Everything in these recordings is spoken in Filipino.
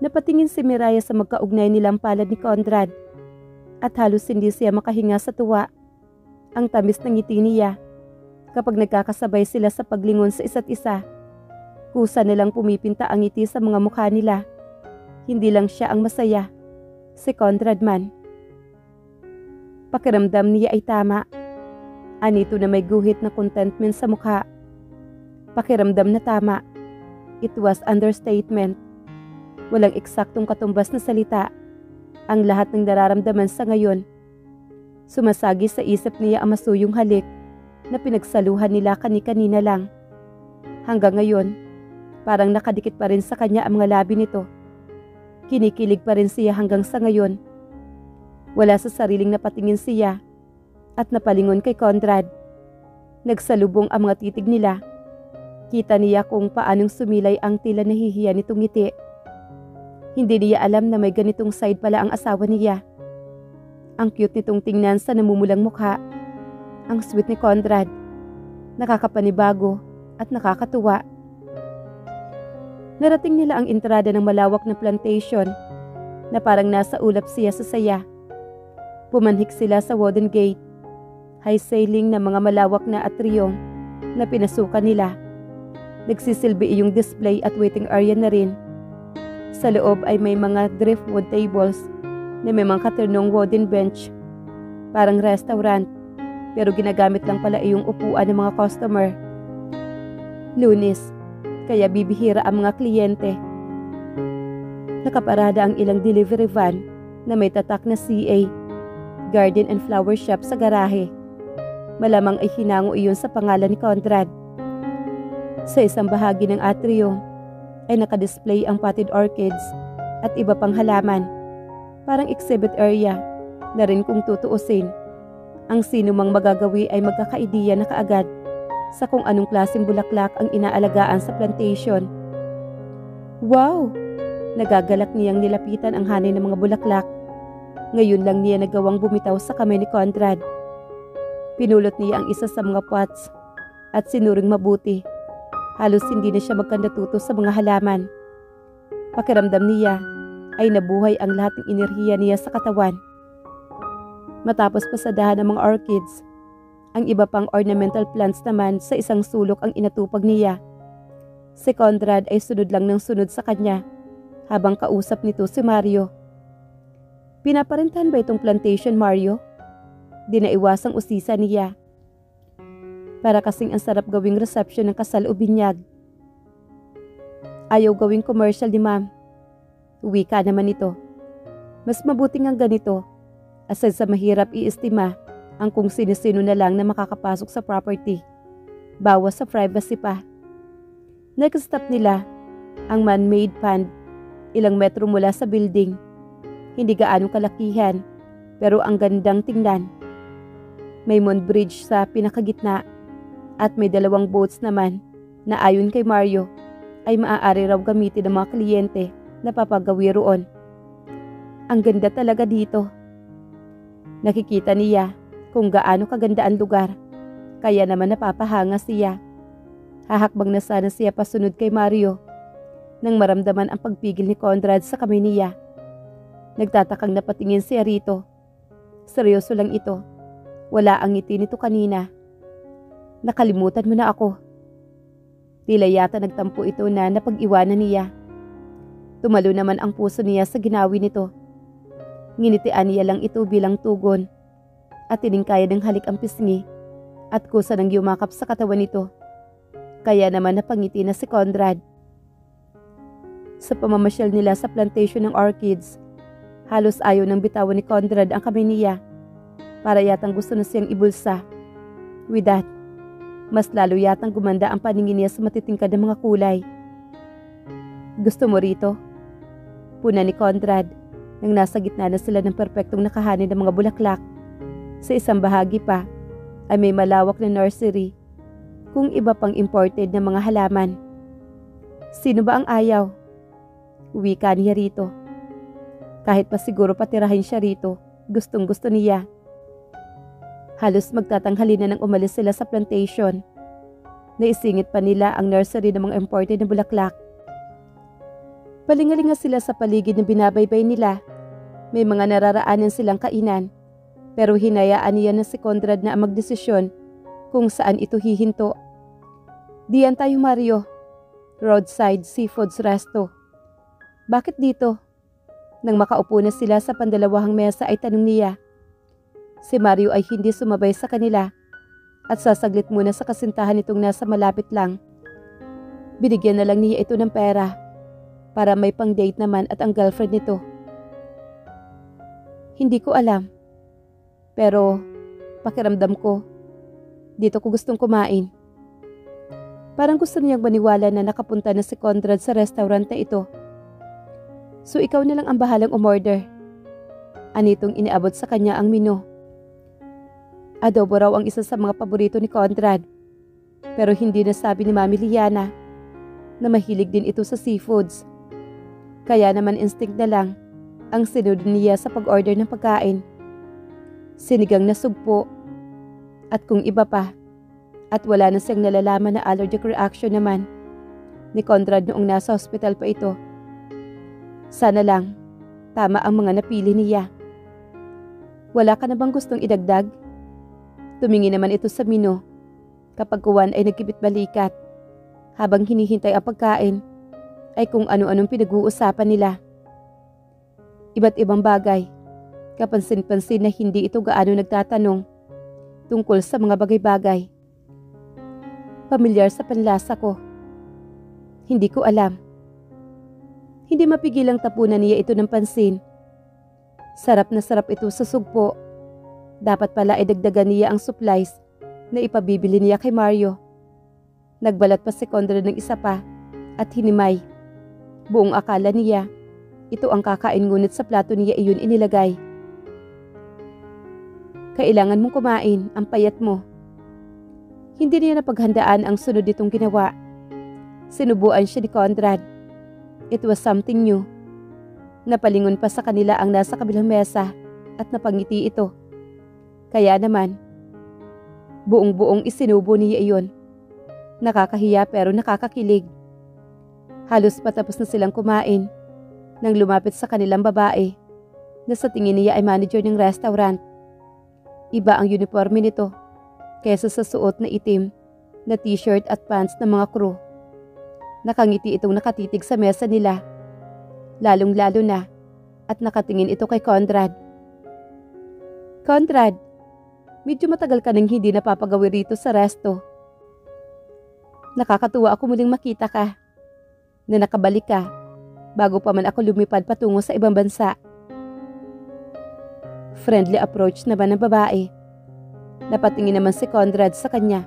Napatingin si Miraya sa magkaugnay nilang palad ni Conrad at halos hindi siya makahinga sa tuwa. Ang tamis ng ngiti niya kapag nagkakasabay sila sa paglingon sa isa't isa. Kusa nilang pumipinta ang ngiti sa mga mukha nila. Hindi lang siya ang masaya, si Conrad man. Pakiramdam niya ay tama. Anito na may guhit na contentment sa mukha. Pakiramdam na tama. It was understatement. Walang eksaktong katumbas na salita. Ang lahat ng nararamdaman sa ngayon. Sumasagi sa isip niya ang masuyong halik na pinagsaluhan nila kani-kanina lang. Hanggang ngayon, parang nakadikit pa rin sa kanya ang mga labi nito. Kinikilig pa rin siya hanggang sa ngayon. Wala sa sariling napatingin siya at napalingon kay Conrad. Nagsalubong ang mga titig nila. Kita niya kung paanong sumilay ang tila nahihiya nitong ngiti. Hindi niya alam na may ganitong side pala ang asawa niya. Ang cute nitong tingnan sa namumulang mukha. Ang sweet ni Conrad. Nakakapanibago at nakakatuwa. Narating nila ang entrada ng malawak na plantation na parang nasa ulap siya sa saya. Pumanhik sila sa wooden gate. High ceiling na mga malawak na atrium na pinasukan nila. Nagsisilbi iyong display at waiting area na rin. Sa loob ay may mga driftwood tables na may mga katernong wooden bench. Parang restaurant, pero ginagamit lang pala iyong upuan ng mga customer. Lunes, kaya bibihira ang mga kliyente. Nakaparada ang ilang delivery van na may tatak na CA, Garden and Flower Shop sa garahe. Malamang ay hinango iyon sa pangalan ni Conrad. Sa isang bahagi ng atrium ay nakadisplay ang potted orchids at iba pang halaman. Parang exhibit area na rin kung tutuusin. Ang sino mang magagawi ay magkakaidiya na kaagad sa kung anong klaseng bulaklak ang inaalagaan sa plantation. Wow! Nagagalak niyang nilapitan ang hanay ng mga bulaklak. Ngayon lang niya nagawang bumitaw sa kamay ni Conrad. Pinulot niya ang isa sa mga pots at sinuring mabuti. Halos hindi na siya magkandatuto sa mga halaman. Pakiramdam niya ay nabuhay ang lahat ng enerhiya niya sa katawan. Matapos pasadahan ang mga orchids, ang iba pang ornamental plants naman sa isang sulok ang inatupag niya. Si Conrad ay sunod lang ng sunod sa kanya habang kausap nito si Mario. Pinaparentahan ba itong plantation, Mario? Di na iwasang usisa niya. Para kasing ang sarap gawing reception ng kasal o binyag. Ayaw gawing commercial ni ma'am. Wika naman ito. Mas mabuti nga ganito aside sa mahirap iestima ang kung sino-sino na lang na makakapasok sa property. Bawas sa privacy pa. Next stop nila, ang man-made pond, ilang metro mula sa building. Hindi gaanong kalakihan, pero ang gandang tingnan. May moon bridge sa pinakagitna at may dalawang boats naman na ayon kay Mario ay maaari raw gamitin ng mga kliyente na papagawi roon. Ang ganda talaga dito. Nakikita niya kung gaano kaganda ang lugar, kaya naman napapahanga siya. Hahakbang na sana siya pasunod kay Mario nang maramdaman ang pagpigil ni Conrad sa kamay niya. Nagtatakang napatingin siya rito. Seryoso lang ito. Wala ang ngiti nito kanina. Nakalimutan mo na ako. Tila yata nagtampo ito na napag-iwanan niya. Tumalo naman ang puso niya sa ginawi nito. Nginitian niya lang ito bilang tugon at tiningkaya ng halik ang pisngi at kusa ng yumakap sa katawan nito. Kaya naman napangiti na si Conrad. Sa pamamasyal nila sa plantation ng orchids, halos ayaw ng bitawan ni Conrad ang kamay niya. Para yatang gusto na siyang ibulsa. With that, mas lalo yatang gumanda ang paningin niya sa matitingkad ng mga kulay. Gusto mo rito? Puna ni Conrad nang nasa gitna na sila ng perpektong nakahanin ng mga bulaklak. Sa isang bahagi pa ay may malawak na nursery kung iba pang imported na mga halaman. Sino ba ang ayaw? Wika niya rito. Kahit pa siguro patirahin siya rito, gustong gusto niya. Halos magtatanghali na nang umalis sila sa plantation. Naisingit pa nila ang nursery ng mga imported na bulaklak. Palingalinga sila sa paligid na binabaybay nila. May mga nararaanan silang kainan, pero hinayaan niya na si Conrad na ang magdesisyon kung saan ito hihinto. Diyan tayo, Mario. Roadside Seafoods Resto. Bakit dito? Nang makaupo na sila sa pandalawahang mesa ay tanong niya. Si Mario ay hindi sumabay sa kanila at sasaglit muna sa kasintahan nitong nasa malapit lang. Binigyan na lang niya ito ng pera para may pang-date naman at ang girlfriend nito. Hindi ko alam, pero pakiramdam ko, dito ko gustong kumain. Parang gusto niyang maniwala na nakapunta na si Conrad sa restaurant na ito. So ikaw na lang ang bahalang umorder. Anitong iniabot sa kanya ang menu. Adobo raw ang isa sa mga paborito ni Conrad. Pero hindi nasabi ni Mami Liana na mahilig din ito sa seafoods. Kaya naman instinct na lang ang sinunod niya sa pag-order ng pagkain. Sinigang na sugpo at kung iba pa. At wala na siyang nalalaman na allergic reaction naman ni Conrad noong nasa hospital pa ito. Sana lang tama ang mga napili niya. Wala ka na bang gustong idagdag? Tumingin naman ito sa menu kapag kuwan ay nagkibit-balikat. Habang hinihintay ang pagkain ay kung ano-anong pinag-uusapan nila. Iba't ibang bagay, kapansin-pansin na hindi ito gaano nagtatanong tungkol sa mga bagay-bagay. Pamilyar sa panlasa ko. Hindi ko alam. Hindi mapigilang tapunan niya ito ng pansin. Sarap na sarap ito sa sugpo. Dapat pala ay dagdagan niya ang supplies na ipabibili niya kay Mario. Nagbalat pa si Conrad ng isa pa at hinimay. Buong akala niya, ito ang kakain ngunit sa plato niya iyon inilagay. Kailangan mong kumain, ang payat mo. Hindi niya napaghandaan ang sunod nitong ginawa. Sinubuan siya ni Conrad. It was something new. Napalingon pa sa kanila ang nasa kabilang mesa at napangiti ito. Kaya naman, buong-buong isinubo niya iyon. Nakakahiya pero nakakakilig. Halos patapos na silang kumain nang lumapit sa kanilang babae na sa tingin niya ay manager ng restaurant. Iba ang uniforme nito kaysa sa suot na itim na t-shirt at pants ng mga crew. Nakangiti itong nakatitig sa mesa nila. Lalong-lalo na at nakatingin ito kay Conrad. Conrad, medyo matagal ka nang hindi napapagawi rito sa resto. Nakakatuwa ako muling makita ka. Na nakabalik ka bago pa man ako lumipad patungo sa ibang bansa. Friendly approach na ba ng babae? Napatingin naman si Conrad sa kanya.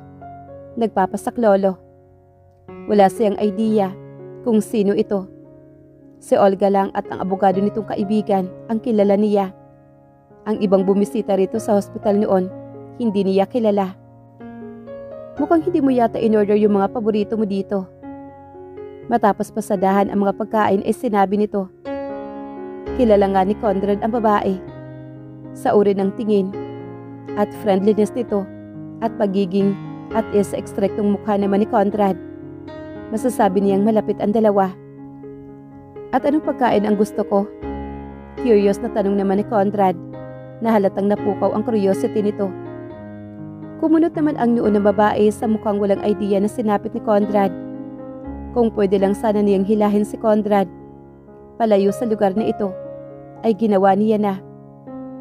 Nagpapasaklolo. Wala siyang idea kung sino ito. Si Olga lang at ang abogado nitong kaibigan ang kilala niya. Ang ibang bumisita rito sa hospital noon, hindi niya kilala. Mukhang hindi mo yata in-order yung mga paborito mo dito. Matapos pasadahan ang mga pagkain ay sinabi nito. Kilala nga ni Conrad ang babae. Sa uri ng tingin at friendliness nito at pagiging at sa ekstraktong mukha naman ni Conrad. Masasabi niyang malapit ang dalawa. At anong pagkain ang gusto ko? Curious na tanong naman ni Conrad na halatang napukaw ang curiosity nito. Kumunot naman ang noo ng babae sa mukhang walang idea na sinapit ni Conrad. Kung pwede lang sana niyang hilahin si Conrad palayo sa lugar na ito, ay ginawa niya na.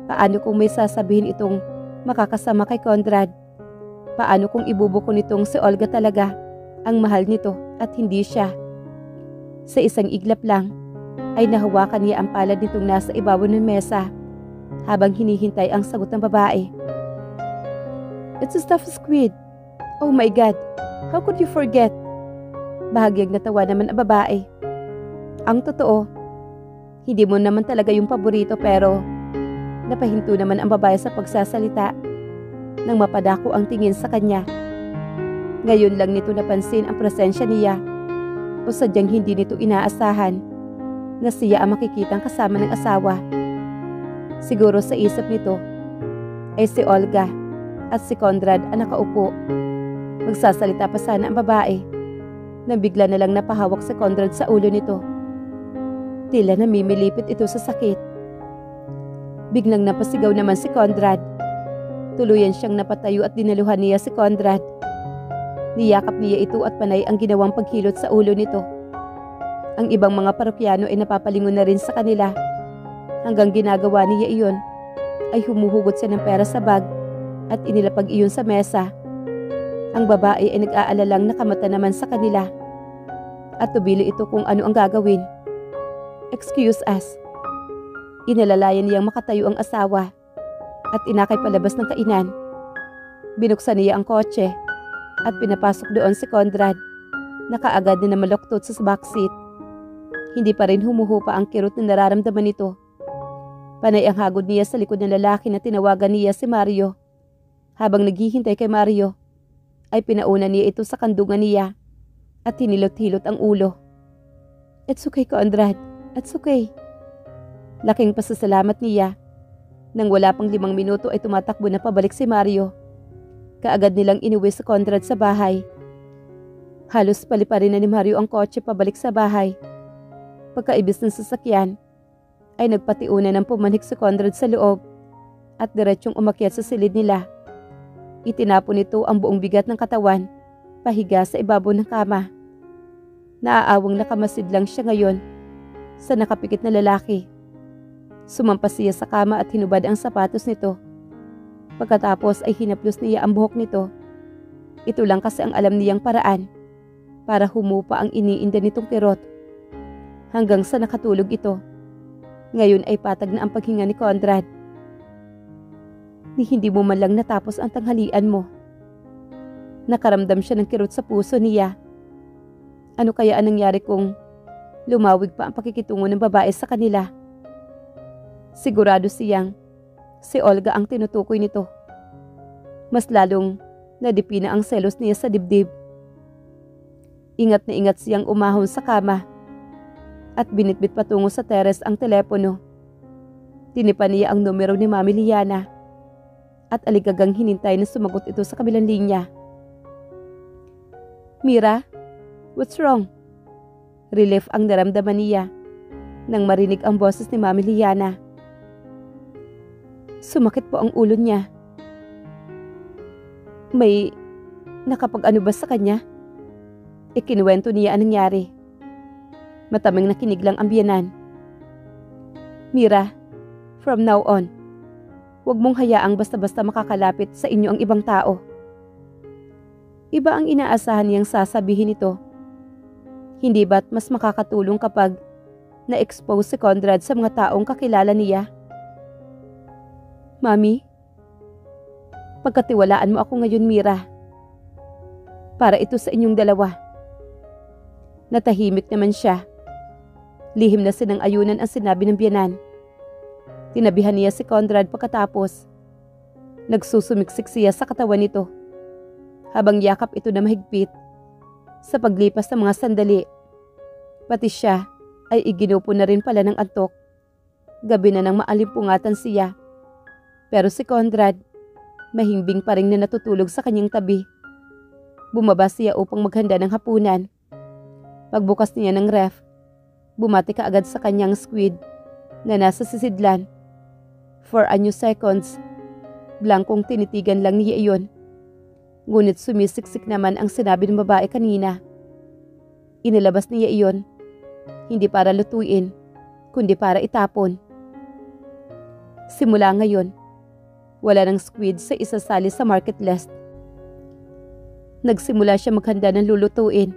Paano kung may sasabihin itong makakasama kay Conrad? Paano kung ibubuko nitong si Olga talaga ang mahal nito at hindi siya? Sa isang iglap lang, ay nahawakan niya ang palad nitong nasa ibabaw ng mesa habang hinihintay ang sagot ng babae. It's a stuffed squid. Oh my God, how could you forget? Bahagyang natawa naman ang babae. Ang totoo, hindi mo naman talaga yung paborito pero napahinto naman ang babae sa pagsasalita nang mapadako ang tingin sa kanya. Ngayon lang nito napansin ang presensya niya o sadyang hindi nito inaasahan na siya ang makikitang kasama ng asawa. Siguro sa isip nito ay si Olga at si Conrad ang nakaupo. Magsasalita pa sana ang babae nang bigla na lang napahawak si Conrad sa ulo nito. Tila namimilipit ito sa sakit. Biglang napasigaw naman si Conrad. Tuluyan siyang napatayo at dinaluhan niya si Conrad. Niyakap niya ito at panay ang ginawang paghilot sa ulo nito. Ang ibang mga parokyano ay napapalingon na rin sa kanila. Hanggang ginagawa niya iyon, ay humuhugot siya ng pera sa bag at inilapag iyon sa mesa. Ang babae ay nag-aalalang nakamata naman sa kanila. At tubilo ito kung ano ang gagawin. "Excuse us." Inalalayan niyang makatayo ang asawa at inakay palabas ng kainan. Binuksan niya ang kotse at pinapasok doon si Conrad na kaagad na namaloktot sa backseat. Hindi pa rin humuhupa ang kirot na nararamdaman nito. Panay ang hagod niya sa likod ng lalaki na tinawagan niya si Mario. Habang naghihintay kay Mario, ay pinauna niya ito sa kandungan niya at hinilot-hilot ang ulo. "It's okay, Conrad. It's okay." Laking pasasalamat niya. Nang wala pang 5 minuto ay tumatakbo na pabalik si Mario. Kaagad nilang inuwi si Conrad sa bahay. Halos paliparin na ni Mario ang kotse pabalik sa bahay. Pagkaibis ng sasakyan, ay nagpatiuna ng pumanik si Conrad sa loob at diretsyong umakyat sa silid nila. Itinapon nito ang buong bigat ng katawan, pahiga sa ibabaw ng kama. Naaawang nakamasid lang siya ngayon sa nakapikit na lalaki. Sumampas siya sa kama at hinubad ang sapatos nito. Pagkatapos ay hinaplos niya ang buhok nito. Ito lang kasi ang alam niyang paraan para humupa ang iniinda nitong kirot. Hanggang sa nakatulog ito. Ngayon ay patag na ang paghinga ni Conrad. Hindi mo man lang natapos ang tanghalian mo. Nakaramdam siya ng kirot sa puso niya. Ano kaya ang nangyari kung lumawig pa ang pakikitungo ng babae sa kanila? Sigurado siyang si Olga ang tinutukoy nito. Mas lalong nadipina ang selos niya sa dibdib. Ingat na ingat siyang umahon sa kama at binitbit patungo sa teres ang telepono. Tinipan niya ang numero ni Mami Liana at aligagang hinintay na sumagot ito sa kabilang linya. "Mira, what's wrong?" Relief ang naramdaman niya nang marinig ang boses ni Mami Liana. "Sumakit po ang ulo niya." "May nakapag-ano ba sa kanya?" Ikinuwento niya ang nangyari. Matamang nakinig lang ang biyenan. "Mira, from now on, huwag mong hayaang basta-basta makakalapit sa inyo ang ibang tao." Iba ang inaasahan niyang sasabihin nito. Hindi ba't mas makakatulong kapag na-expose si Conrad sa mga taong kakilala niya? "Mami, pagkatiwalaan mo ako ngayon, Mira. Para ito sa inyong dalawa." Natahimik naman siya. Lihim na sinang-ayunan ang sinabi ng biyenan. Tinabihan niya si Conrad pagkatapos. Nagsusumiksik siya sa katawan nito. Habang yakap ito na mahigpit. Sa paglipas ng mga sandali, pati siya ay iginupo na rin pala ng antok. Gabi na nang maalimpungatan siya. Pero si Conrad, mahimbing pa rin na natutulog sa kanyang tabi. Bumaba siya upang maghanda ng hapunan. Pagbukas niya ng ref, bumati kaagad sa kanyang squid na nasa sisidlan. For a few seconds, blankong tinitigan lang niya iyon. Ngunit sumisiksik naman ang sinabi ng babae kanina. Inilabas niya iyon, hindi para lutuin, kundi para itapon. Simula ngayon, wala ng squid sa isasali sa market list. Nagsimula siya maghanda ng lulutuin.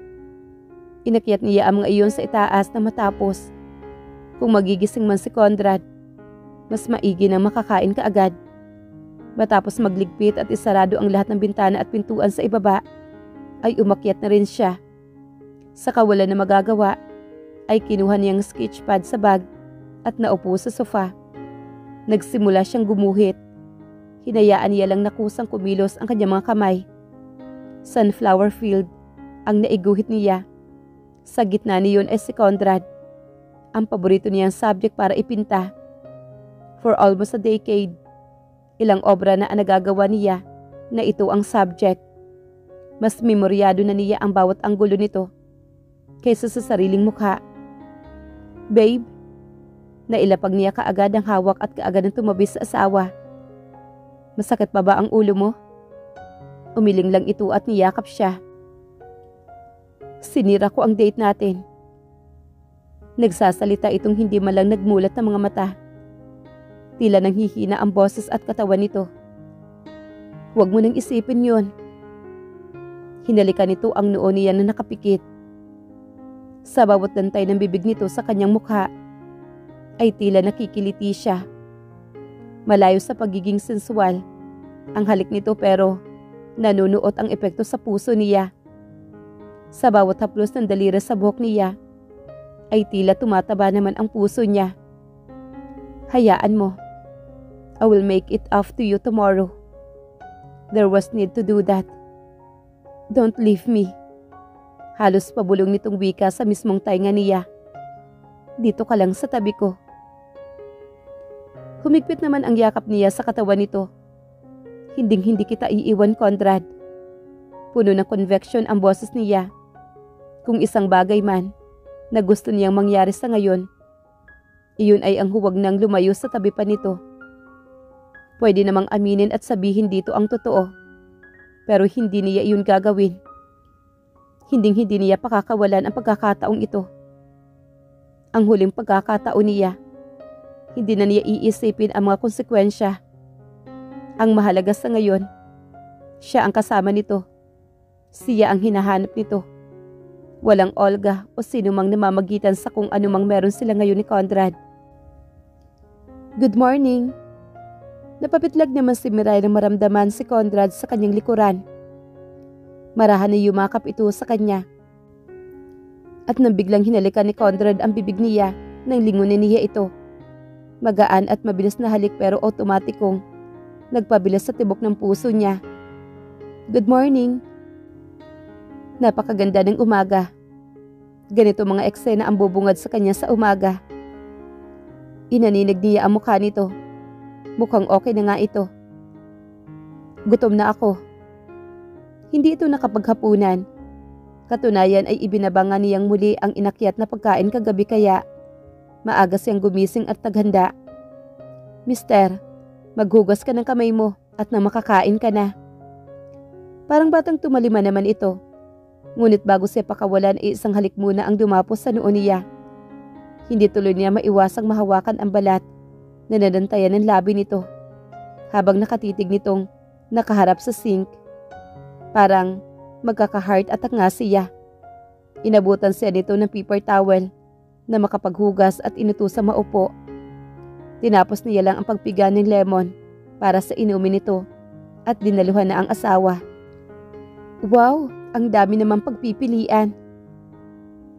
Inakyat niya ang mga iyon sa itaas na matapos. Kung magigising man si Conrad, mas maigi nang makakain kaagad. Matapos magligpit at isarado ang lahat ng bintana at pintuan sa ibaba, ay umakyat na rin siya. Sa kawalan na magagawa, ay kinuha niyang sketchpad sa bag at naupo sa sofa. Nagsimula siyang gumuhit. Hinayaan niya lang na kusang kumilos ang kanyang mga kamay. Sunflower field ang naiguhit niya. Sa gitna niyon ay si Conrad, ang paborito niyang subject para ipinta. For almost a decade, ilang obra na ang nagagawa niya na ito ang subject. Mas memoryado na niya ang bawat anggulo nito kaysa sa sariling mukha. "Babe, Nailapag niya kaagad ang hawak at kaagad ang tumabi sa asawa. Masakit pa ba ang ulo mo? Umiling lang ito at niyakap siya. Sinira ko ang date natin. Nagsasalita itong hindi man lang nagmulat ng mga mata. Tila nang hihina ang boses at katawan nito. Huwag mo nang isipin yon. Hinalikan nito ang noo niya na nakapikit. Sa bawat dantay ng bibig nito sa kanyang mukha, ay tila nakikiliti siya. Malayo sa pagiging sensual ang halik nito pero nanunuot ang epekto sa puso niya. Sa bawat haplos ng daliri sa buhok niya, ay tila tumataba naman ang puso niya. Hayaan mo. I will make it up to you tomorrow. There was need to do that. Don't leave me. Halos pabulong nitong wika sa mismong tainga niya. Dito ka lang sa tabi ko. Humigpit naman ang yakap niya sa katawan nito. Hinding-hindi kita iiwan, Conrad. Puno ng conviction ang boses niya. Kung isang bagay man na gusto niyang mangyari sa ngayon, iyon ay ang huwag nang lumayo sa tabi pa nito. Pwede namang aminin at sabihin dito ang totoo, pero hindi niya iyon gagawin. Hinding-hindi niya pakakawalan ang pagkakataong ito. Ang huling pagkakataon niya. Hindi na niya iisipin ang mga konsekwensya. Ang mahalaga sa ngayon, siya ang kasama nito. Siya ang hinahanap nito. Walang Olga o sino mang namamagitan sa kung anumang meron sila ngayon ni Conrad. Good morning. Napapitlag naman si Miray nang maramdaman si Conrad sa kanyang likuran. Marahan na yumakap ito sa kanya. At nang biglang hinalikan ni Conrad ang bibig niya, nang lingunin niya ito. Magaan at mabilis na halik pero otomatikong nagpabilas sa tibok ng puso niya. Good morning. Napakaganda ng umaga. Ganito mga eksena ang bubungad sa kanya sa umaga. Inaninig niya ang mukha nito. Mukhang okay na nga ito. Gutom na ako. Hindi ito nakapaghapunan. Katunayan ay ibinabangan niyang muli ang inakyat na pagkain kagabi kaya maaga siyang gumising at naghanda. Mister, maghugas ka ng kamay mo at nang makakain ka na. Parang batang tumalima naman ito. Ngunit bago siya pakawalan ay isang halik muna ang dumapos sa noo niya. Hindi tuloy niya maiwasang mahawakan ang balat na nadantayan ng labi nito habang nakatitig nitong nakaharap sa sink. Parang magkaka-heart attack nga siya. Inabutan siya nito ng paper towel na makapaghugas at inutusang maupo. Tinapos niya lang ang pagpiga ng lemon para sa inumin nito at dinaluhan na ang asawa. Wow, ang dami namang pagpipilian.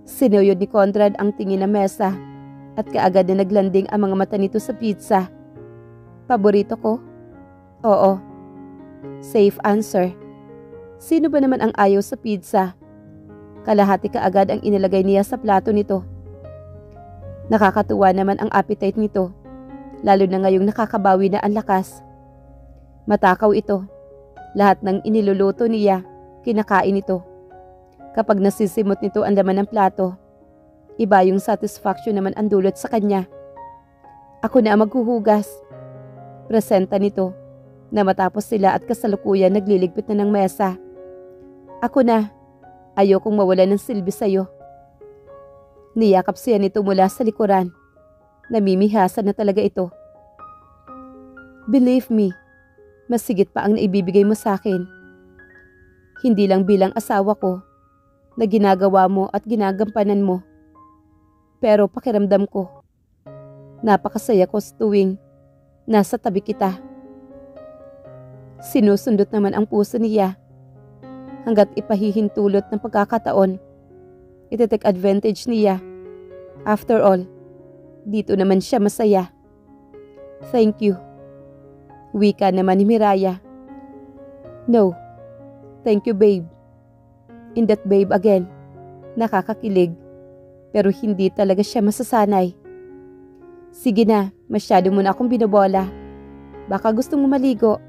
Sinuyod ni Conrad ang tingin na mesa at kaagad na naglanding ang mga mata nito sa pizza. Paborito ko? Oo. Safe answer. Sino ba naman ang ayaw sa pizza? Kalahati kaagad ang inilagay niya sa plato nito. Nakakatuwa naman ang appetite nito, lalo na ngayong nakakabawi na ang lakas. Matakaw ito. Lahat ng iniluluto niya, kinakain ito. Kapag nasisimot nito ang laman ng plato, iba yung satisfaction naman ang dulot sa kanya. Ako na ang maghuhugas. Presenta nito na matapos sila at kasalukuyan nagliligpit na ng mesa. Ako na. Ayokong mawala ng silbi sa'yo. Niyakap siya nito mula sa likuran. Namimihasan na talaga ito. Believe me, mas sigit pa ang naibibigay mo sa akin. Hindi lang bilang asawa ko na ginagawa mo at ginagampanan mo. Pero pakiramdam ko, napakasaya ko sa tuwing nasa tabi kita. Sinusundot naman ang puso niya hanggat ipahihintulot ng pagkakataon. Ite-take advantage niya. After all, dito naman siya masaya. Thank you. Wika naman ni Miraya. No. Thank you, babe. In that babe again. Nakakakilig. Pero hindi talaga siya masasanay. Sige na, masyado mo na akong binobola. Baka gusto mo maligo.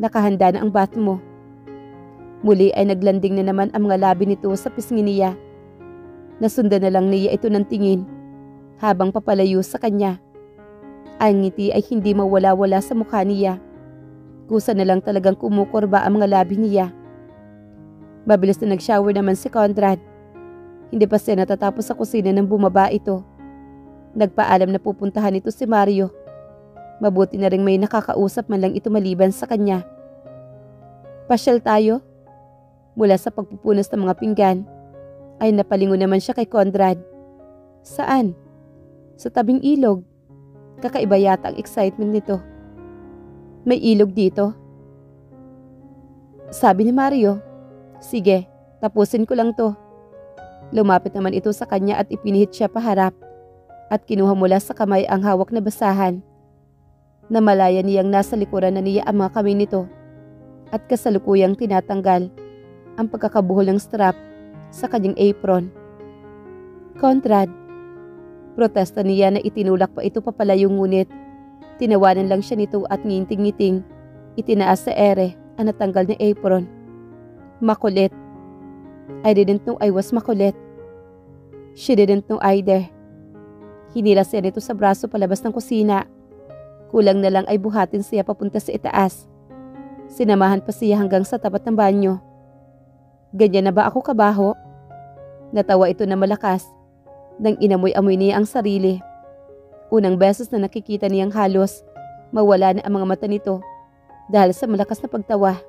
Nakahanda na ang bath mo. Muli ay naglanding na naman ang mga labi nito sa pisngi niya. Nasundan na lang niya ito ng tingin habang papalayo sa kanya. Ang ngiti ay hindi mawala-wala sa mukha niya. Kusa na lang talagang kumukurba ang mga labi niya. Mabilis na nag-shower naman si Conrad. Hindi pa siya natatapos sa kusina nang bumaba ito. Nagpaalam na pupuntahan ito si Mario. Mabuti na rin may nakakausap man lang ito maliban sa kanya. Pasyal tayo? Mula sa pagpupunas ng mga pinggan, ay napalingon naman siya kay Conrad. Saan? Sa tabing ilog. Kakaiba yata ang excitement nito. May ilog dito? Sabi ni Mario. Sige, tapusin ko lang to. Lumapit naman ito sa kanya at ipinihit siya paharap at kinuha mula sa kamay ang hawak na basahan. Namalaya niyang nasa likuran na niya ang mga kamay nito at kasalukuyang tinatanggal ang pagkakabuhol ng strap sa kanyang apron. Conrad, protesta niya na itinulak pa ito papalayo ngunit tinawanan lang siya nito at nginting-ngiting itinaas sa ere ang natanggal na apron. Makulit. I didn't know I was makulit. She didn't know either. Hinila siya nito sa braso palabas ng kusina. Kulang na lang ay buhatin siya papunta sa itaas. Sinamahan pa siya hanggang sa tapat ng banyo. Ganyan na ba ako kabaho? Natawa ito na malakas nang inamoy-amoy niya ang sarili. Unang beses na nakikita niyang halos mawala na ang mga mata nito dahil sa malakas na pagtawa.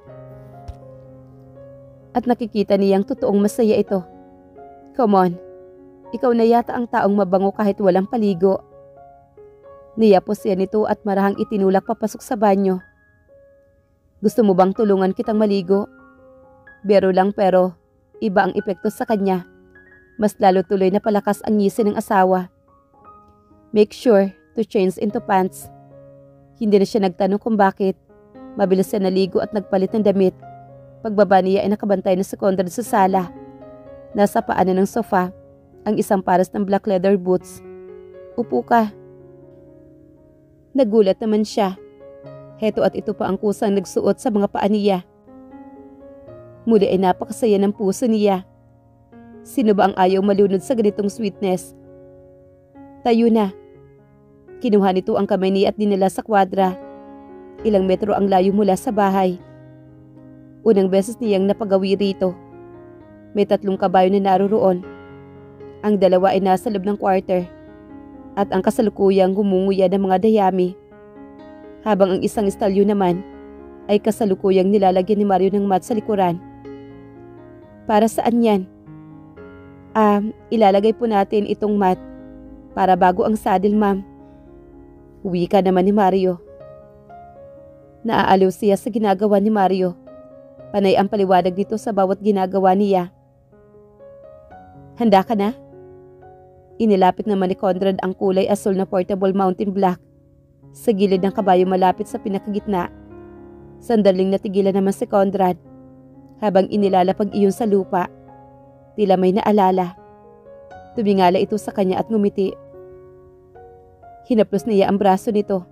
At nakikita niyang totoong masaya ito. Come on, ikaw na yata ang taong mabango kahit walang paligo. Niyapos siya nito at marahang itinulak papasok sa banyo. Gusto mo bang tulungan kitang maligo? Biro lang pero iba ang epekto sa kanya. Mas lalo tuloy na palakas ang ngisi ng asawa. Make sure to change into pants. Hindi na siya nagtanong kung bakit. Mabilis siya naligo at nagpalit ng damit. Pagbaba niya ay nakabantay na si Conrad sa sala. Nasa paanan ng sofa ang isang pares ng black leather boots. Upo ka. Nagulat naman siya. Heto at ito pa ang kusang nagsuot sa mga paa niya. Muli ay napakasaya ng puso niya. Sino ba ang ayaw malunod sa ganitong sweetness? Tayo na. Kinuha nito ang kamay niya at dinala sa kwadra. Ilang metro ang layo mula sa bahay. Unang beses niyang napagawi rito. May 3 kabayo na naroroon. Ang 2 ay nasa loob ng quarter. At ang kasalukuyang humunguya ng mga dayami. Habang ang isang istalyo naman ay kasalukuyang nilalagyan ni Mario ng mat sa likuran. Para saan yan? Ilalagay po natin itong mat para bago ang saddle, ma'am. Wika naman ni Mario. Naaaliw siya sa ginagawa ni Mario. Panay ang paliwanag nito sa bawat ginagawa niya. Handa ka na? Inilapit naman ni Conrad ang kulay asul na portable mountain block sa gilid ng kabayo malapit sa pinakagitna. Sandaling natigilan naman si Conrad habang inilalapag iyon sa lupa. Tila may naalala. Tumingala ito sa kanya at ngumiti. Hinaplos niya ang braso nito.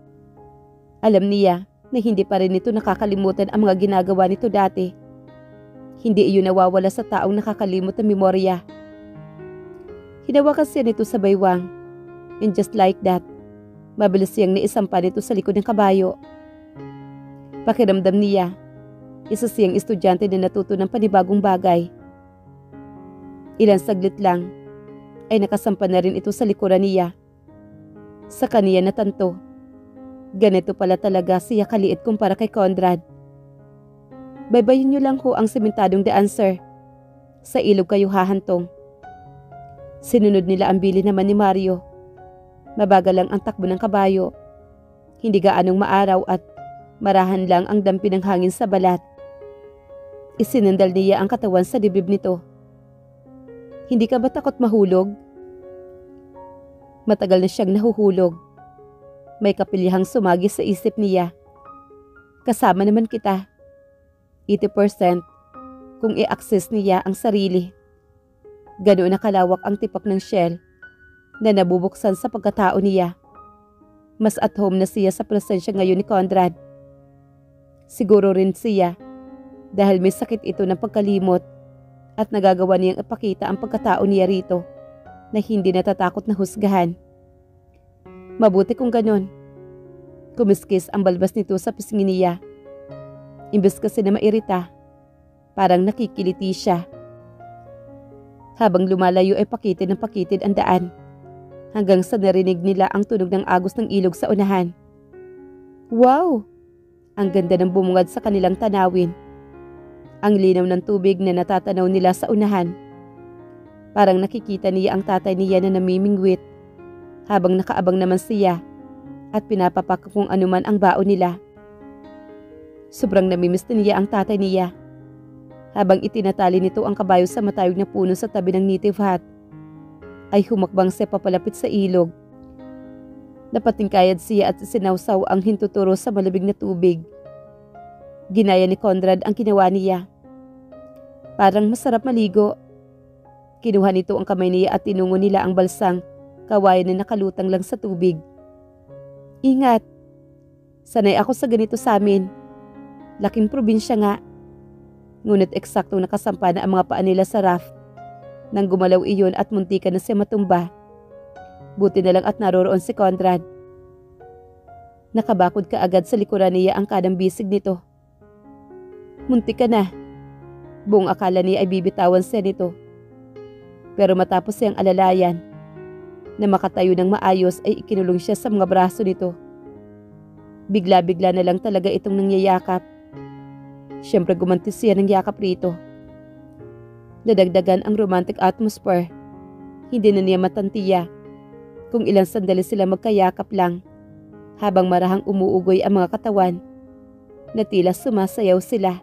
Alam niya na hindi pa rin ito nakakalimutan ang mga ginagawa nito dati. Hindi iyon nawawala sa taong nakakalimot ng memorya. Hinawakan siya nito sa baywang. And just like that, mabilis siyang naisampa nito sa likod ng kabayo. Pakiramdam niya, isa siyang estudyante na natuto ng panibagong bagay. Ilang saglit lang, ay nakasampa na rin ito sa likuran niya. Sa kaniya natanto, ganito pala talaga siya kaliit kumpara kay Conrad. Baybayin niyo lang ho ang sementadong daan, sir. Sa ilog kayo hahantong. Sinunod nila ang bili naman ni Mario. Mabagal lang ang takbo ng kabayo. Hindi gaanong maaraw at marahan lang ang dampi ng hangin sa balat. Isinandal niya ang katawan sa dibdib nito. Hindi ka ba takot mahulog? Matagal na siyang nahuhulog. May kapilyahang sumagi sa isip niya. Kasama naman kita. 80% kung i-access niya ang sarili. Ganoon na kalawak ang tipak ng shell na nabubuksan sa pagkatao niya. Mas at home na siya sa presensya ngayon ni Conrad. Siguro rin siya dahil may sakit ito ng pagkalimot at nagagawa niyang ipakita ang pagkatao niya rito na hindi natatakot na husgahan. Mabuti kung ganon. Kumiskis ang balbas nito sa pisngi niya. Imbes kasi na mairita, parang nakikiliti siya. Habang lumalayo ay pakitid ng pakitid ang daan, hanggang sa narinig nila ang tunog ng agos ng ilog sa unahan. Wow! Ang ganda ng bumungad sa kanilang tanawin. Ang linaw ng tubig na natatanaw nila sa unahan. Parang nakikita niya ang tatay niya na namimingwit, habang nakaabang naman siya at pinapapak kung anuman ang baon nila. Sobrang namimiss niya ang tatay niya. Habang itinatali nito ang kabayo sa matayog na puno sa tabi ng native hut, ay humakbang siya papalapit sa ilog. Napatingkayad siya at sinawsaw ang hintuturo sa malamig na tubig. Ginaya ni Conrad ang ginawa niya. Parang masarap maligo. Kinuha nito ang kamay niya at tinungo nila ang balsang kawayan na nakalutang lang sa tubig. Ingat! Sanay ako sa ganito sa amin. Laking probinsya nga. Ngunit eksaktong nakasampa na ang mga paa nila sa raft nang gumalaw iyon at muntikan na siya matumba. Buti na lang at naroroon si Conrad. Nakabakod kaagad sa likuran niya ang kanang bisig nito. Muntik ka na. Buong akala niya ay bibitawan siya nito. Pero matapos siyang alalayan na makatayo ng maayos ay ikinulong siya sa mga braso nito. Bigla-bigla na lang talaga itong nangyayakap. Siyempre gumanti siya ng yakap rito. Nadagdagan ang romantic atmosphere. Hindi na niya matantiya kung ilang sandali sila magkayakap lang, habang marahang umuugoy ang mga katawan na tila sumasayaw sila.